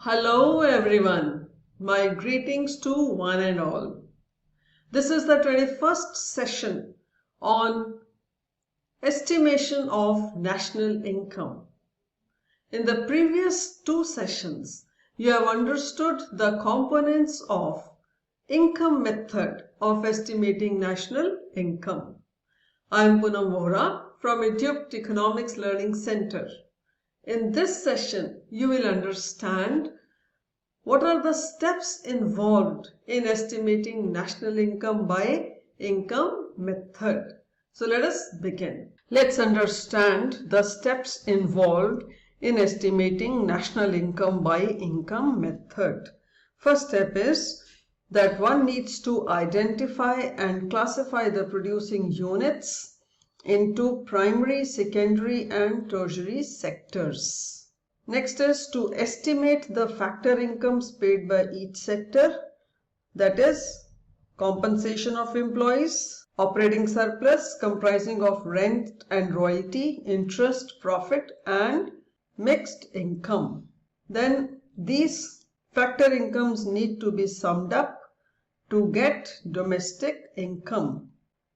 Hello everyone, my greetings to one and all. This is the 21st session on estimation of national income. In the previous two sessions, you have understood the components of income method of estimating national income. I am Poonam Vohra from Macroeconomics Learning Center. In this session, you will understand what are the steps involved in estimating national income by income method. So let us begin. Let's understand the steps involved in estimating national income by income method. First step is that one needs to identify and classify the producing units into primary, secondary and tertiary sectors. Next is to estimate the factor incomes paid by each sector, that is compensation of employees, operating surplus comprising of rent and royalty, interest, profit and mixed income. Then these factor incomes need to be summed up to get domestic income,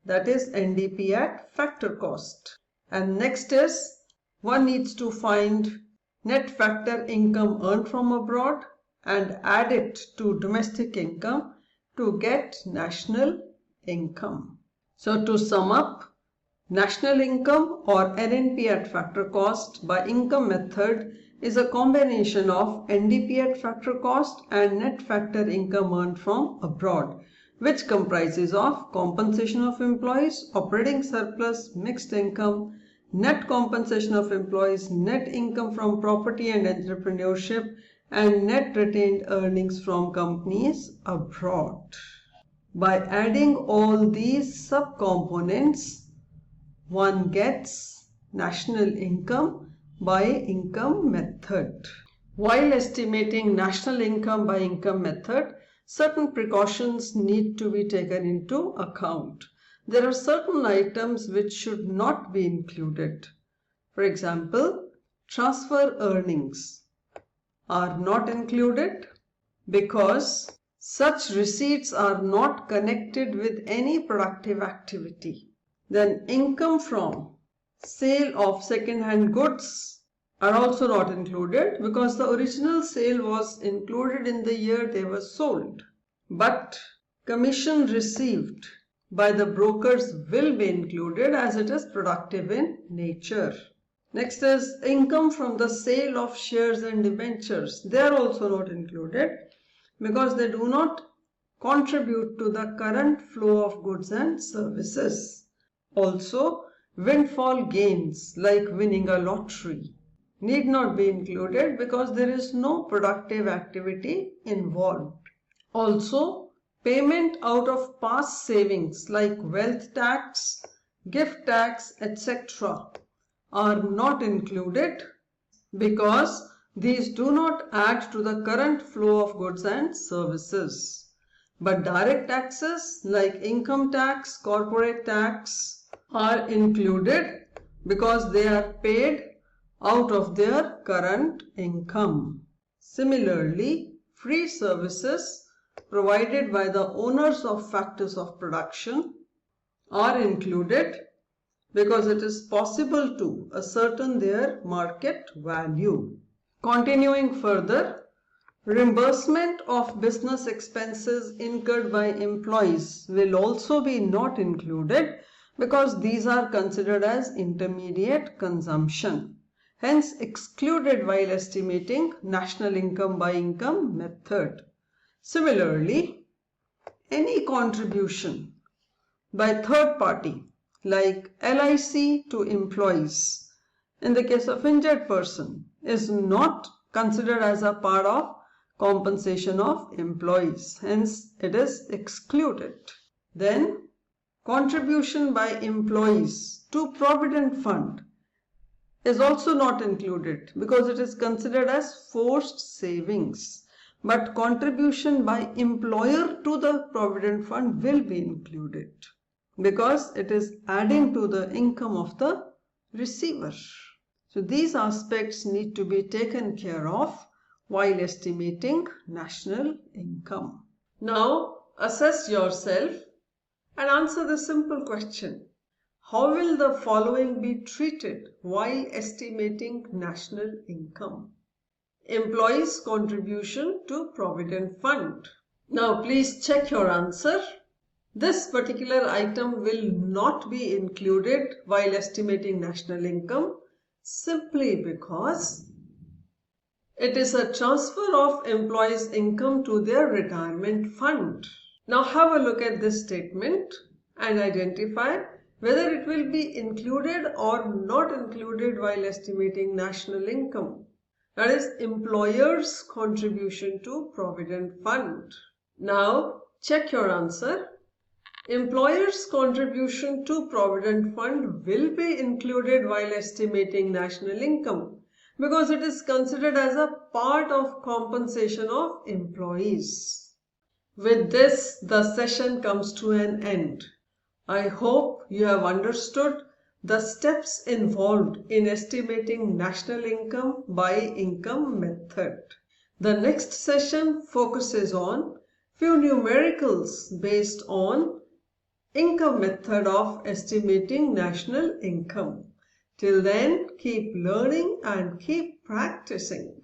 that is NDP at factor cost. And next is one needs to find net factor income earned from abroad and add it to domestic income to get national income. So to sum up, national income or NNP at factor cost by income method is a combination of NDP at factor cost and net factor income earned from abroad, which comprises of compensation of employees, operating surplus, mixed income, net compensation of employees, net income from property and entrepreneurship, and net retained earnings from companies abroad. By adding all these subcomponents, one gets national income by income method. While estimating national income by income method, certain precautions need to be taken into account. There are certain items which should not be included. For example, transfer earnings are not included because such receipts are not connected with any productive activity. Then income from sale of second-hand goods are also not included because the original sale was included in the year they were sold. But commission received by the brokers will be included as it is productive in nature. Next is income from the sale of shares and debentures. They are also not included because they do not contribute to the current flow of goods and services. Also, windfall gains like winning a lottery need not be included because there is no productive activity involved. Also, payment out of past savings like wealth tax, gift tax, etc. are not included because these do not add to the current flow of goods and services. But direct taxes like income tax, corporate tax are included because they are paid out of their current income. Similarly, free services provided by the owners of factors of production are included because it is possible to ascertain their market value. Continuing further, reimbursement of business expenses incurred by employees will also be not included because these are considered as intermediate consumption, hence excluded while estimating national income by income method. Similarly, any contribution by third party like LIC to employees in the case of injured person is not considered as a part of compensation of employees, hence it is excluded. Then contribution by employees to provident fund is also not included because it is considered as forced savings. But contribution by employer to the provident fund will be included because it is adding to the income of the receiver. So these aspects need to be taken care of while estimating national income. Now, assess yourself and answer the simple question. How will the following be treated while estimating national income? Employees' contribution to Provident Fund. Now, please check your answer. This particular item will not be included while estimating national income simply because it is a transfer of employees' income to their retirement fund. Now have a look at this statement and identify whether it will be included or not included while estimating national income. That is employers' contribution to Provident Fund. Now check your answer. Employers' contribution to Provident Fund will be included while estimating national income because it is considered as a part of compensation of employees. With this, the session comes to an end. I hope you have understood the steps involved in estimating national income by income method. The next session focuses on few numericals based on income method of estimating national income. Till then, keep learning and keep practicing.